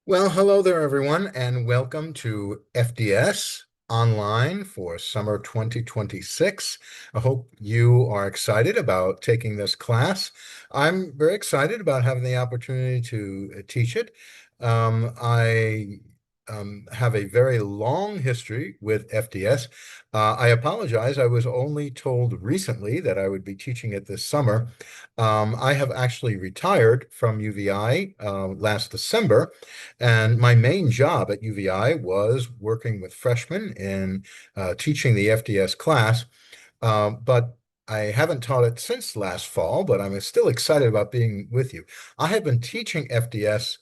Well, hello there, everyone, and welcome to FDS online for summer 2026. I hope you are excited about taking this class. I'm very excited about having the opportunity to teach it. I have a very long history with FDS. I apologize. I was only told recently that I would be teaching it this summer. I have actually retired from UVI last December. And my main job at UVI was working with freshmen in teaching the FDS class. But I haven't taught it since last fall, but I'm still excited about being with you. I have been teaching FDS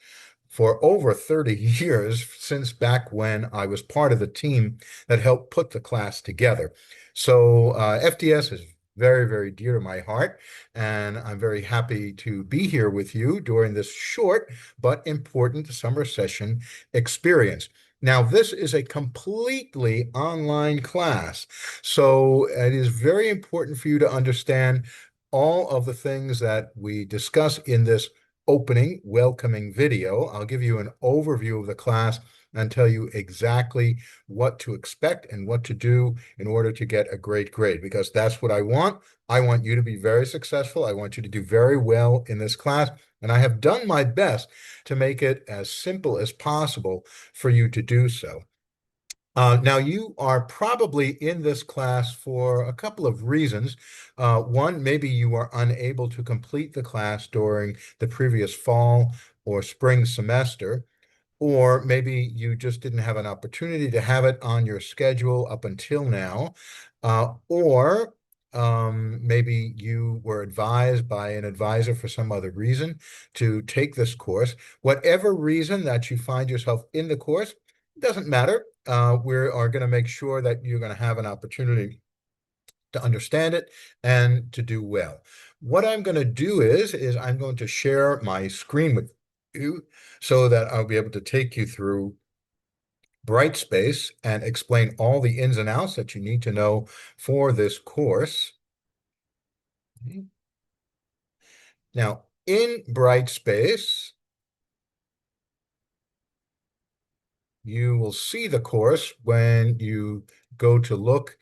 for over 30 years, since back when I was part of the team that helped put the class together. So FDS is very, very dear to my heart, and I'm very happy to be here with you during this short but important summer session experience. Now, this is a completely online class, so it is very important for you to understand all of the things that we discuss in this opening welcoming video. I'll give you an overview of the class and tell you exactly what to expect and what to do in order to get a great grade, because that's what I want. I want you to be very successful. I want you to do very well in this class, and I have done my best to make it as simple as possible for you to do so. Now, you are probably in this class for a couple of reasons. One, maybe you are unable to complete the class during the previous fall or spring semester, or maybe you just didn't have an opportunity to have it on your schedule up until now, or maybe you were advised by an advisor for some other reason to take this course. Whatever reason that you find yourself in the course, doesn't matter. We are going to make sure that you're going to have an opportunity to understand it and to do well. What I'm going to do is I'm going to share my screen with you so that I'll be able to take you through Brightspace and explain all the ins and outs that you need to know for this course. Now, in Brightspace, you will see the course when you go to look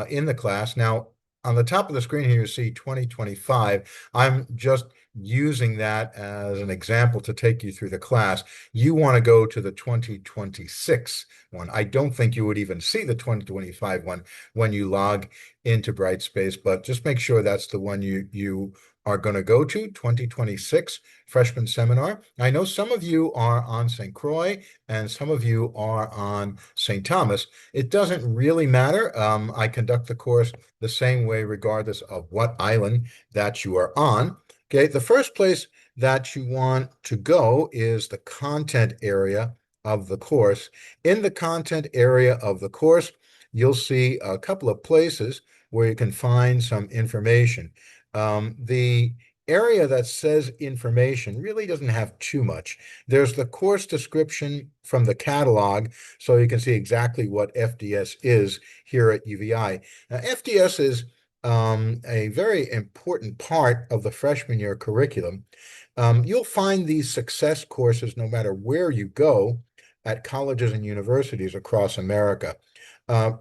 in the class. Now, on the top of the screen here, you see 2025. I'm just using that as an example to take you through the class. You want to go to the 2026 one. I don't think you would even see the 2025 one when you log into Brightspace, but just make sure that's the one you are going to go to, 2026 freshman seminar. I know some of you are on St. Croix and some of you are on St. Thomas. It doesn't really matter. I conduct the course the same way, regardless of what island that you are on. Okay, the first place that you want to go is the content area of the course. In the content area of the course, you'll see a couple of places where you can find some information. The area that says information really doesn't have too much. There's the course description from the catalog, so you can see exactly what FDS is here at UVI. Now, FDS is a very important part of the freshman year curriculum. You'll find these success courses no matter where you go at colleges and universities across America.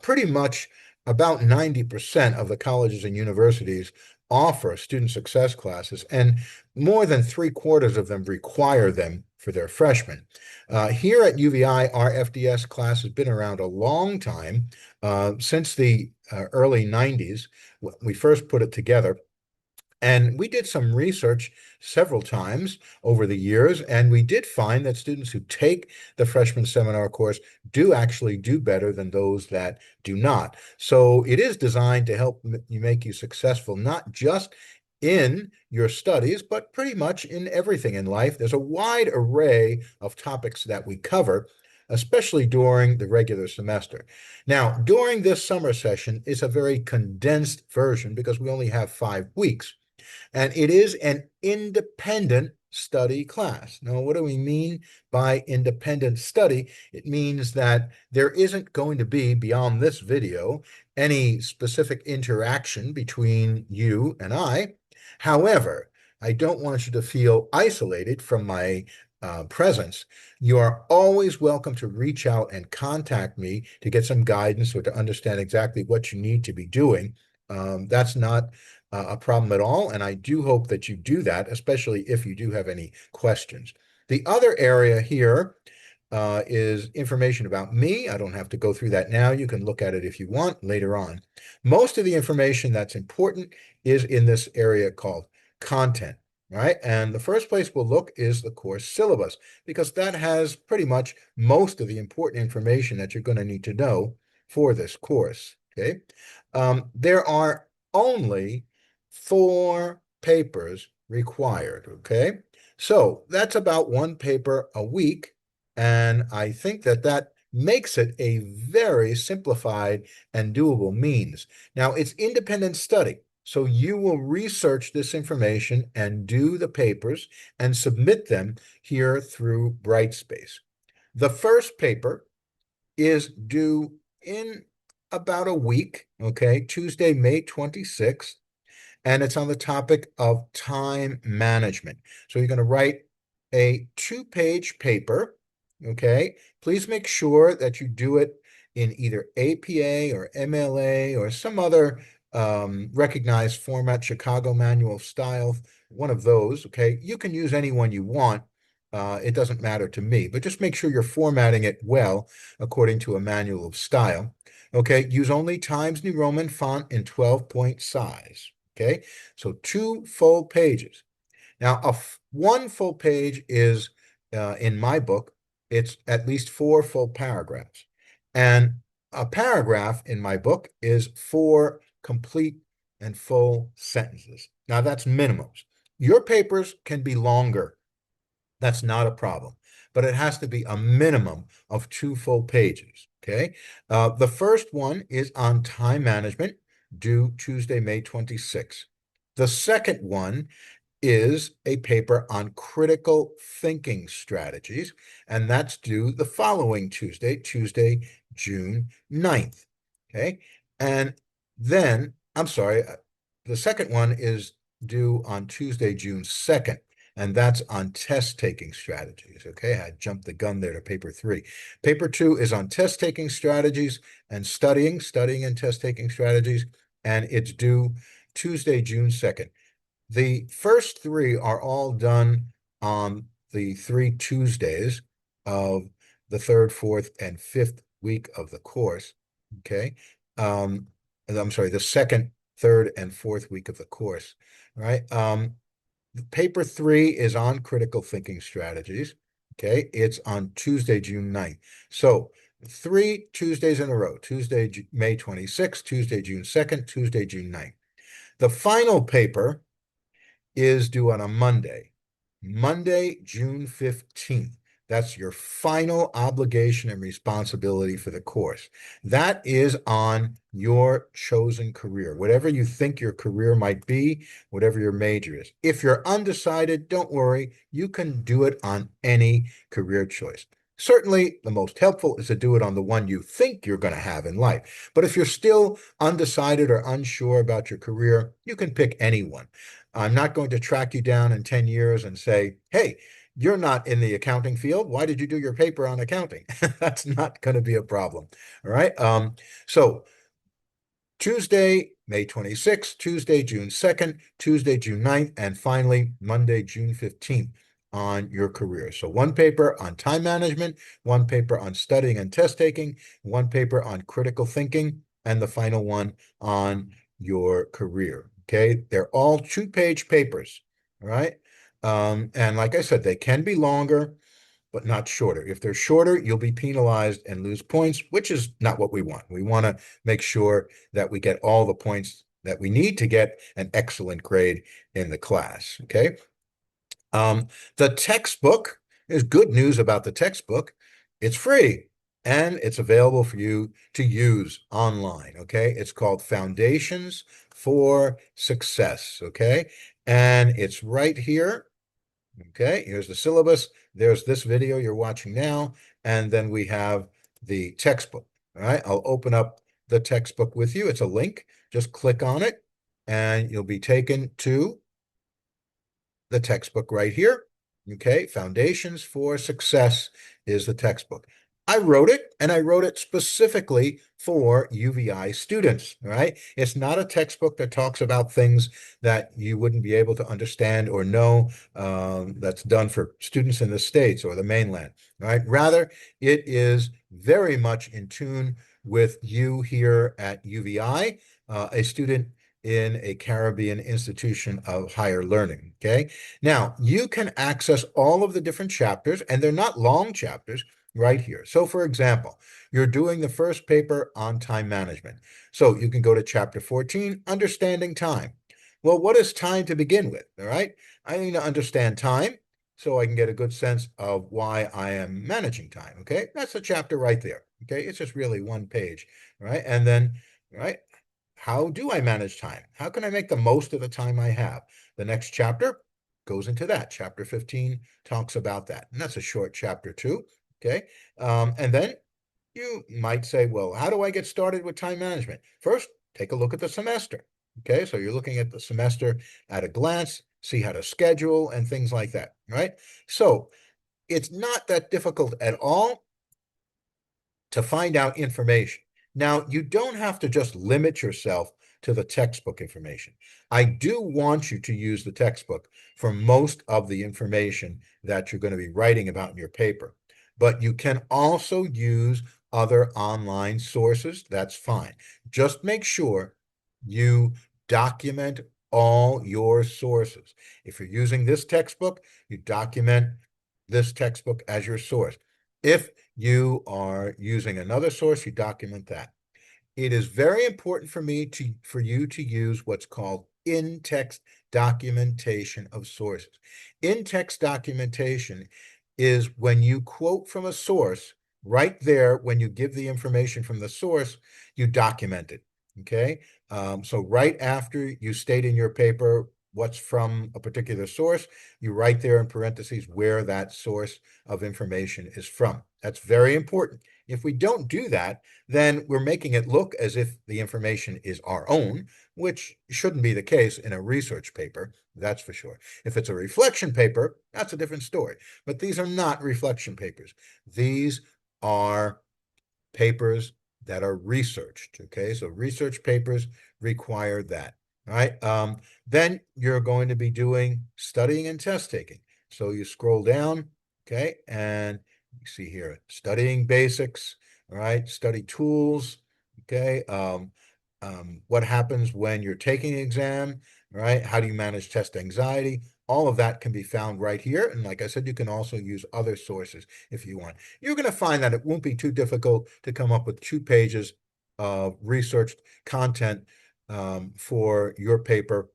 Pretty much about 90% of the colleges and universities offer student success classes, and more than three-quarters of them require them for their freshmen. Here at UVI, our FDS class has been around a long time, since the early 90s. We first put it together. And we did some research several times over the years, and we did find that students who take the freshman seminar course do actually do better than those that do not. So it is designed to help you make you successful, not just in your studies, but pretty much in everything in life. There's a wide array of topics that we cover, especially during the regular semester. Now, during this summer session, it's a very condensed version because we only have 5 weeks. And it is an independent study class. Now, what do we mean by independent study? It means that there isn't going to be, beyond this video, any specific interaction between you and I. However, I don't want you to feel isolated from my presence, you are always welcome to reach out and contact me to get some guidance or to understand exactly what you need to be doing. That's not a problem at all, and I do hope that you do that, especially if you do have any questions. The other area here is information about me. I don't have to go through that now. You can look at it if you want later on. Most of the information that's important is in this area called content, right? And the first place we'll look is the course syllabus, because that has pretty much most of the important information that you're going to need to know for this course, okay? There are only 4 papers required, okay? So that's about 1 paper a week. And I think that that makes it a very simplified and doable means. Now, it's independent study. So you will research this information and do the papers and submit them here through Brightspace. The first paper is due in about a week, okay, Tuesday, May 26th, and it's on the topic of time management. So you're going to write a 2-page paper, okay? Please make sure that you do it in either APA or MLA or some other recognized format, Chicago Manual style, one of those, okay? You can use any one you want. It doesn't matter to me, but just make sure you're formatting it well according to a manual of style. Okay, use only Times New Roman font in 12-point size. Okay, so 2 full pages. Now, one full page is, in my book, it's at least 4 full paragraphs. And a paragraph in my book is 4 complete and full sentences. Now, that's minimums. Your papers can be longer. That's not a problem, but it has to be a minimum of 2 full pages, okay? The first one is on time management, due Tuesday, May 26th. The second one is a paper on critical thinking strategies, and that's due the following Tuesday, June 9th, okay? And then, I'm sorry, the second one is due on Tuesday, June 2nd, and that's on test-taking strategies, okay? I jumped the gun there to paper 3. Paper 2 is on test-taking strategies and studying and test-taking strategies, and it's due Tuesday, June 2nd. The first 3 are all done on the 3 Tuesdays of the 3rd, 4th, and 5th week of the course, okay? I'm sorry, the 2nd, 3rd, and 4th week of the course, right? Paper 3 is on critical thinking strategies, okay? It's on Tuesday, June 9th. So 3 Tuesdays in a row, Tuesday, May 26th, Tuesday, June 2nd, Tuesday, June 9th. The final paper is due on a Monday, June 15th. That's your final obligation and responsibility for the course. That is on your chosen career, whatever you think your career might be, whatever your major is. If you're undecided, don't worry, you can do it on any career choice. Certainly, the most helpful is to do it on the one you think you're going to have in life. But if you're still undecided or unsure about your career, you can pick any one. I'm not going to track you down in 10 years and say, hey, you're not in the accounting field. Why did you do your paper on accounting? That's not going to be a problem. All right. So Tuesday, May 26th, Tuesday, June 2nd, Tuesday, June 9th, and finally, Monday, June 15th on your career. So 1 paper on time management, 1 paper on studying and test taking, 1 paper on critical thinking, and the final one on your career. Okay, they're all 2-page papers, all right? And like I said, they can be longer, but not shorter. If they're shorter, you'll be penalized and lose points, which is not what we want. We want to make sure that we get all the points that we need to get an excellent grade in the class, okay? The textbook, there's good news about the textbook. It's free and it's available for you to use online, okay? It's called Foundations for Success, okay? And it's right here, okay? Here's the syllabus. There's this video you're watching now, and then we have the textbook, all right? I'll open up the textbook with you. It's a link. Just click on it, and you'll be taken to the textbook right here. Okay, Foundations for Success is the textbook. I wrote it, and I wrote it specifically for UVI students. All right. It's not a textbook that talks about things that you wouldn't be able to understand or know, that's done for students in the States or the mainland. All right. Rather, it is very much in tune with you here at UVI, a student in a Caribbean institution of higher learning. Okay. Now, you can access all of the different chapters, and they're not long chapters right here. So, for example, you're doing the first paper on time management. So you can go to chapter 14, Understanding Time. Well, what is time to begin with? All right. I need to understand time so I can get a good sense of why I am managing time. Okay. That's the chapter right there. Okay. It's just really one page. Right. And then, right, how do I manage time? How can I make the most of the time I have? The next chapter goes into that. Chapter 15 talks about that. And that's a short chapter too. Okay. And then you might say, well, how do I get started with time management? First, take a look at the semester. Okay. So you're looking at the semester at a glance, see how to schedule and things like that. Right. So it's not that difficult at all to find out information. Now, you don't have to just limit yourself to the textbook information. I do want you to use the textbook for most of the information that you're going to be writing about in your paper, but you can also use other online sources. That's fine. Just make sure you document all your sources. If you're using this textbook, you document this textbook as your source. If you are using another source, you document that. It is very important for you to use what's called in-text documentation of sources. In-text documentation is when you quote from a source, right there, when you give the information from the source, you document it. Okay. So right after you state in your paper what's from a particular source, you write there in parentheses where that source of information is from. That's very important. If we don't do that, then we're making it look as if the information is our own, which shouldn't be the case in a research paper, that's for sure. If it's a reflection paper, that's a different story. But these are not reflection papers. These are papers that are researched. Okay, so research papers require that. All right. Then you're going to be doing studying and test taking. So you scroll down, okay, and you see here studying basics. All right, study tools. Okay. What happens when you're taking an exam? Right? How do you manage test anxiety? All of that can be found right here. And like I said, you can also use other sources if you want. You're going to find that it won't be too difficult to come up with 2 pages of researched content for your paper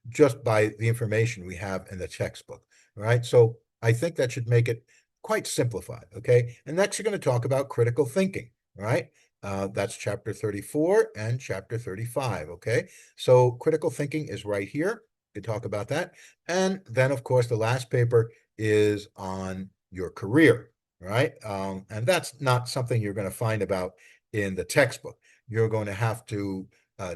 just by the information we have in the textbook. All right. So I think that should make it quite simplified. Okay. And next, you're going to talk about critical thinking. All right. That's chapter 34 and chapter 35. Okay. So critical thinking is right here. We talk about that. And then, of course, the last paper is on your career, right? And that's not something you're going to find about in the textbook. You're going to have to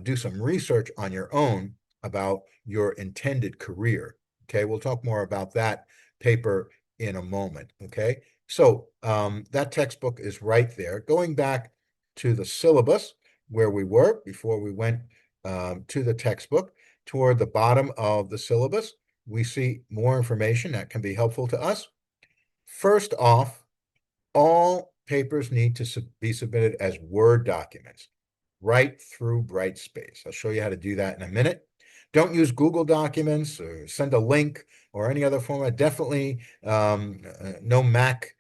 do some research on your own about your intended career. Okay, we'll talk more about that paper in a moment. Okay, so that textbook is right there. Going back to the syllabus where we were before we went to the textbook, toward the bottom of the syllabus, we see more information that can be helpful to us. First off, all papers need to be submitted as Word documents right through Brightspace. I'll show you how to do that in a minute. Don't use Google Documents or send a link or any other format. Definitely no Mac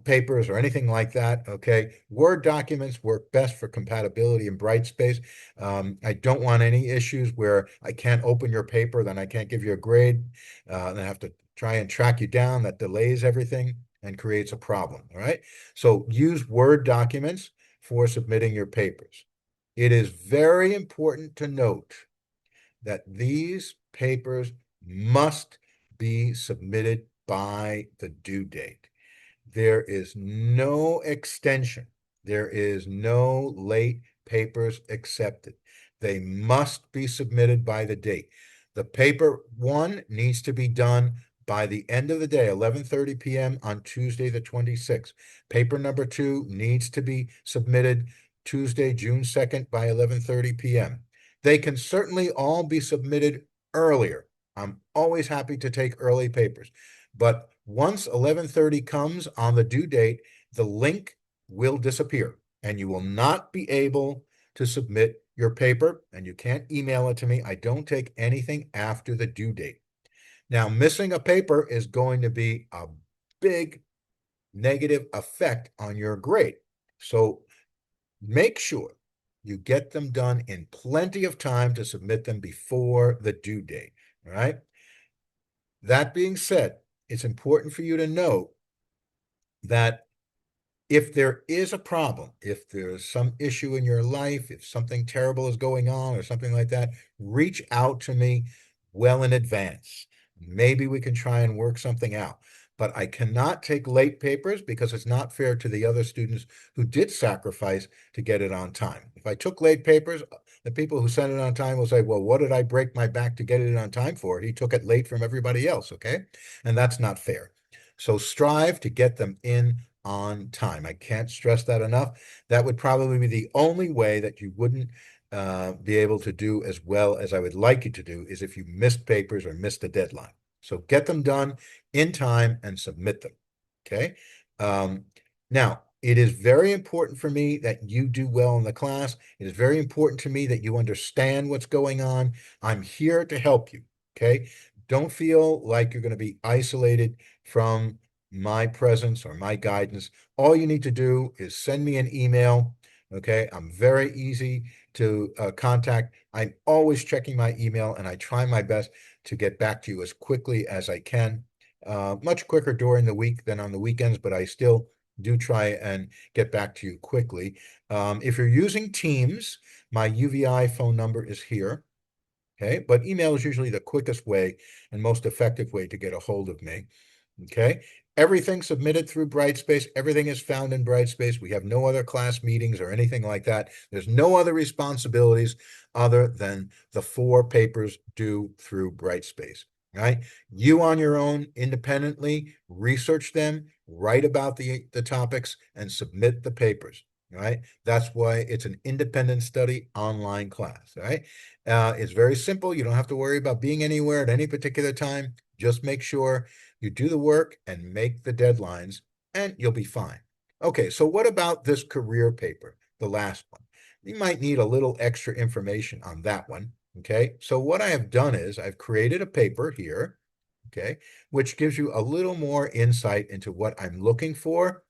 papers or anything like that. Okay. Word documents work best for compatibility in Brightspace. I don't want any issues where I can't open your paper, then I can't give you a grade, and I have to try and track you down. That delays everything and creates a problem. All right. So use Word documents for submitting your papers. It is very important to note that these papers must be submitted by the due date. There is no extension. There is no late papers accepted. They must be submitted by the date. The paper one needs to be done by the end of the day, 11:30 p.m. on Tuesday, the 26th. Paper number 2 needs to be submitted Tuesday, June 2nd by 11:30 p.m. They can certainly all be submitted earlier. I'm always happy to take early papers. But once 11:30 comes on the due date, the link will disappear and you will not be able to submit your paper, and you can't email it to me. I don't take anything after the due date. Now, missing a paper is going to be a big negative effect on your grade. So make sure you get them done in plenty of time to submit them before the due date. All right. That being said, it's important for you to know that if there is a problem, if there's some issue in your life, if something terrible is going on or something like that, reach out to me well in advance. Maybe we can try and work something out. But I cannot take late papers because it's not fair to the other students who did sacrifice to get it on time. If I took late papers, the people who sent it on time will say, well, what did I break my back to get it on time for? He took it late from everybody else, okay? And that's not fair. So strive to get them in on time. I can't stress that enough. That would probably be the only way that you wouldn't be able to do as well as I would like you to do is if you missed papers or missed a deadline. So get them done in time and submit them. Okay. Now, it is very important for me that you do well in the class. It is very important to me that you understand what's going on. I'm here to help you. Okay. Don't feel like you're going to be isolated from my presence or my guidance. All you need to do is send me an email. Okay. I'm very easy to contact. I'm always checking my email and I try my best to get back to you as quickly as I can. Much quicker during the week than on the weekends, but I still do try and get back to you quickly. If you're using Teams, my UVI phone number is here. Okay. But email is usually the quickest way and most effective way to get a hold of me. Okay. Everything submitted through Brightspace, everything is found in Brightspace. We have no other class meetings or anything like that. There's no other responsibilities other than the 4 papers due through Brightspace, right? You on your own, independently, research them, write about the topics, and submit the papers, right? That's why it's an independent study online class, right? It's very simple. You don't have to worry about being anywhere at any particular time. Just make sure you do the work and make the deadlines, and you'll be fine. Okay, so what about this career paper, the last one? You might need a little extra information on that one. Okay, so what I have done is I've created a paper here, okay, which gives you a little more insight into what I'm looking for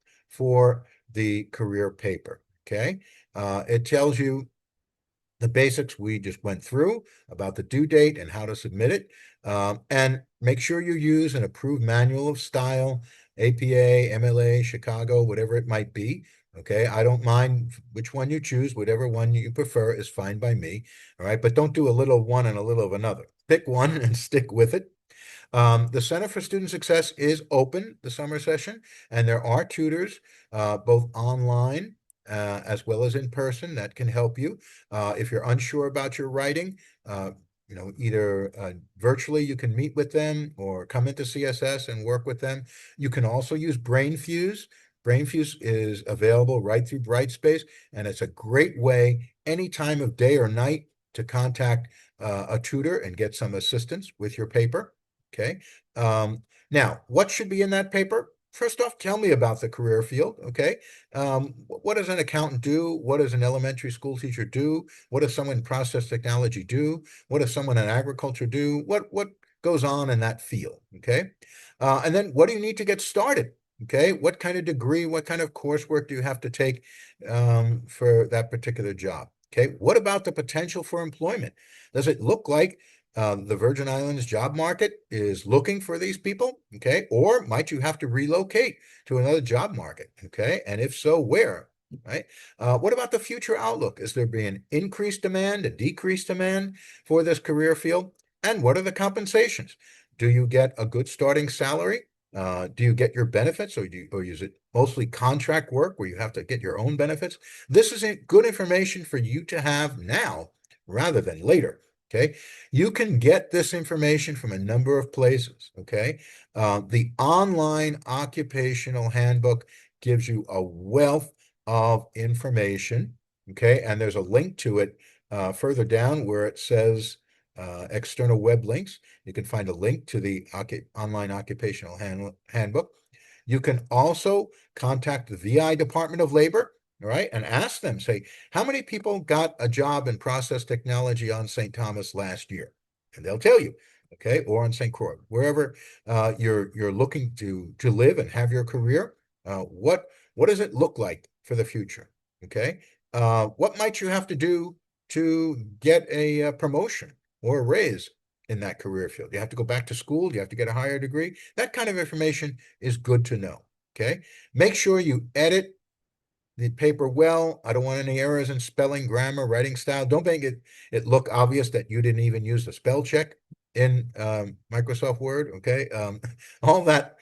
the career paper. Okay, it tells you the basics we just went through about the due date and how to submit it. And make sure you use an approved manual of style, APA, MLA, Chicago, whatever it might be. Okay, I don't mind which one you choose, whatever one you prefer is fine by me. All right, but don't do a little of one and a little of another. Pick one and stick with it. The Center for Student Success is open the summer session, and there are tutors, both online as well as in person that can help you. If you're unsure about your writing, either virtually you can meet with them or come into CSS and work with them. You can also use BrainFuse. BrainFuse is available right through Brightspace, and it's a great way any time of day or night to contact a tutor and get some assistance with your paper. Okay. Now, what should be in that paper? First off, tell me about the career field. Okay. What does an accountant do? What does an elementary school teacher do? What does someone in process technology do? What does someone in agriculture do? What goes on in that field? Okay. And then what do you need to get started? Okay. What kind of degree, what kind of coursework do you have to take for that particular job? Okay. What about the potential for employment? Does it look like the Virgin Islands job market is looking for these people? Okay. Or might you have to relocate to another job market? Okay. And if so, where? Right. What about the future outlook? Is there being increased demand, a decreased demand for this career field? And what are the compensations? Do you get a good starting salary? Do you get your benefits, or is it mostly contract work where you have to get your own benefits? This is good information for you to have now rather than later. Okay. You can get this information from a number of places. Okay. The online occupational handbook gives you a wealth of information. Okay. And there's a link to it further down where it says external web links. You can find a link to the online occupational handbook. You can also contact the VI Department of Labor, all right, and ask them, say, how many people got a job in process technology on St. Thomas last year? And they'll tell you, okay, or on St. Croix, wherever you're looking to live and have your career. What does it look like for the future? Okay, what might you have to do to get a promotion or a raise in that career field? You have to go back to school. You have to get a higher degree. That kind of information is good to know. Okay, make sure you edit the paper well. I don't want any errors in spelling, grammar, writing style. Don't make it look obvious that you didn't even use the spell check in Microsoft Word. Okay, all that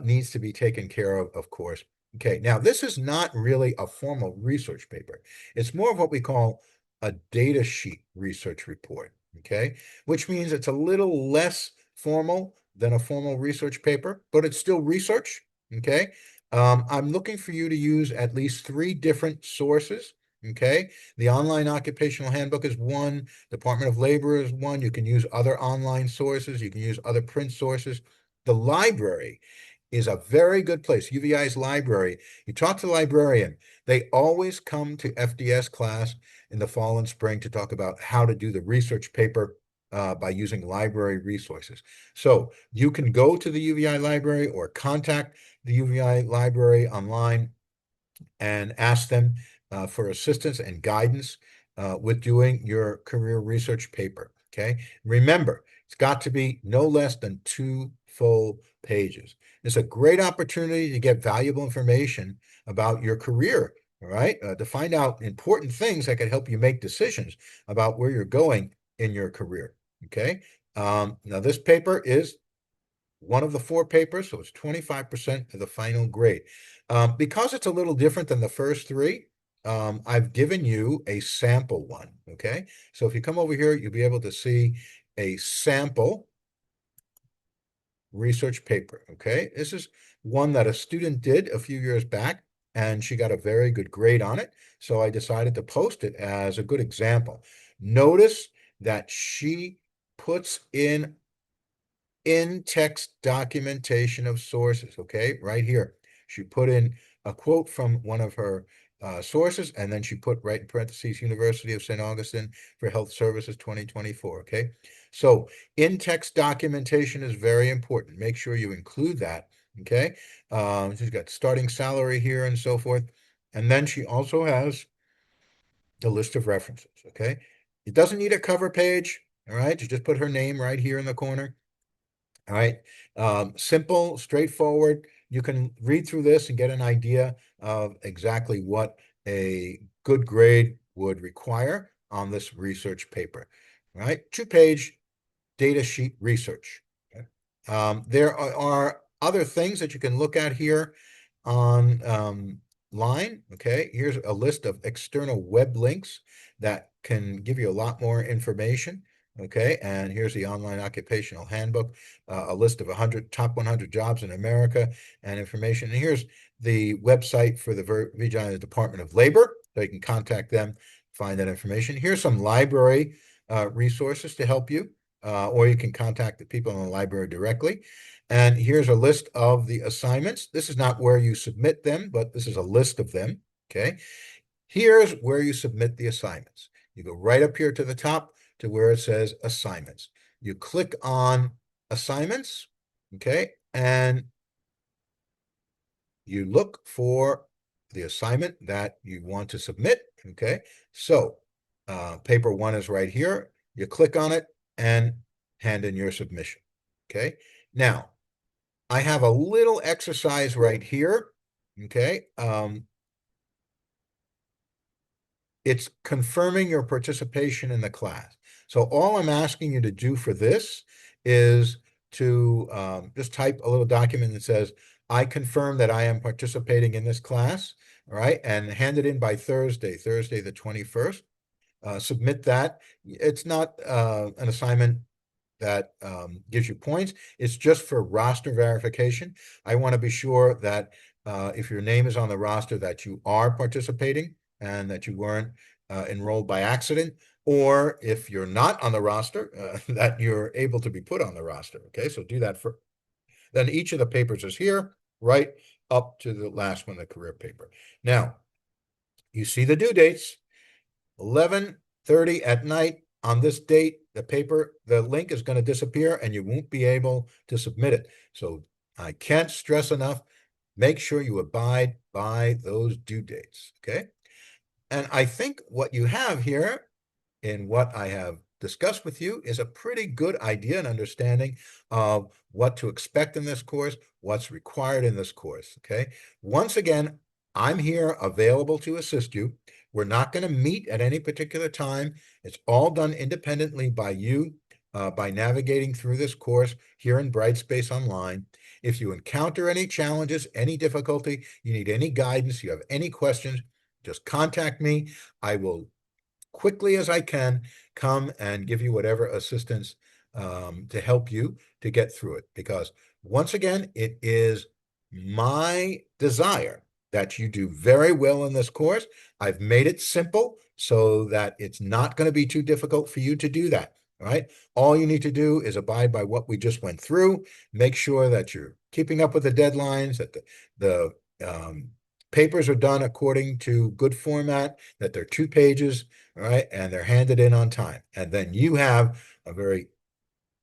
needs to be taken care of course. Okay, now this is not really a formal research paper. It's more of what we call a data sheet research report. Okay, which means it's a little less formal than a formal research paper, but it's still research. Okay, I'm looking for you to use at least 3 different sources. Okay. The online occupational handbook is one. Department of Labor is one. You can use other online sources. You can use other print sources. The library is a very good place. UVI's library. You talk to the librarian. They always come to FDS class in the fall and spring to talk about how to do the research paper by using library resources. So you can go to the UVI library or contact the UVI library online and ask them for assistance and guidance with doing your career research paper. Okay. Remember, it's got to be no less than 2 full pages. It's a great opportunity to get valuable information about your career. All right. To find out important things that can help you make decisions about where you're going in your career. Okay. Now, this paper is one of the 4 papers, so it's 25% of the final grade. Because it's a little different than the first 3, I've given you a sample one, okay? So if you come over here, you'll be able to see a sample research paper, okay? This is one that a student did a few years back, and she got a very good grade on it, so I decided to post it as a good example. Notice that she puts in text documentation of sources, okay? Right here. She put in a quote from one of her sources, and then she put right in parentheses, University of St. Augustine for Health Services 2024, okay? So in-text documentation is very important. Make sure you include that, okay? She's got starting salary here and so forth. And then she also has the list of references, okay? It doesn't need a cover page, all right? You just put her name right here in the corner. All right. Simple, straightforward. You can read through this and get an idea of exactly what a good grade would require on this research paper. All right. 2-page data sheet research. Okay. There are other things that you can look at here on line. Okay. Here's a list of external web links that can give you a lot more information. Okay, and here's the online occupational handbook, a list of 100 top 100 jobs in America and information. And here's the website for the Virginia Department of Labor, so you can contact them, find that information. Here's some library resources to help you, or you can contact the people in the library directly. And here's a list of the assignments. This is not where you submit them, but this is a list of them. Okay, here's where you submit the assignments. You go right up here to the top to where it says assignments. You click on assignments, okay, and you look for the assignment that you want to submit, okay? So paper 1 is right here. You click on it and hand in your submission, okay? Now, I have a little exercise right here, okay? It's confirming your participation in the class. So all I'm asking you to do for this is to just type a little document that says, I confirm that I am participating in this class, all right, and hand it in by Thursday the 21st. submit that. It's not an assignment that gives you points. It's just for roster verification. I want to be sure that if your name is on the roster, that you are participating and that you weren't enrolled by accident, or if you're not on the roster, that you're able to be put on the roster. Okay, so do that for. Then each of the papers is here, right up to the last one, the career paper. Now, you see the due dates. 11:30 at night on this date, the link is going to disappear and you won't be able to submit it. So I can't stress enough, make sure you abide by those due dates, okay? And I think what you have here in what I have discussed with you is a pretty good idea and understanding of what to expect in this course, what's required in this course, okay? Once again, I'm here available to assist you. We're not going to meet at any particular time. It's all done independently by you, by navigating through this course here in Brightspace Online. If you encounter any challenges, any difficulty, you need any guidance, you have any questions, just contact me. I will quickly as I can come and give you whatever assistance to help you to get through it. Because once again, it is my desire that you do very well in this course. I've made it simple so that it's not going to be too difficult for you to do that. All right. All you need to do is abide by what we just went through. Make sure that you're keeping up with the deadlines, that the papers are done according to good format, that they're 2 pages, all right, and they're handed in on time. And then you have a very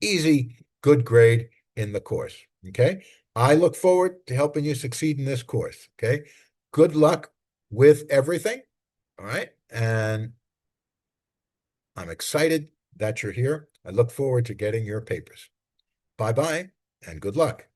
easy, good grade in the course, okay? I look forward to helping you succeed in this course, okay? Good luck with everything, all right? And I'm excited that you're here. I look forward to getting your papers. Bye-bye, and good luck.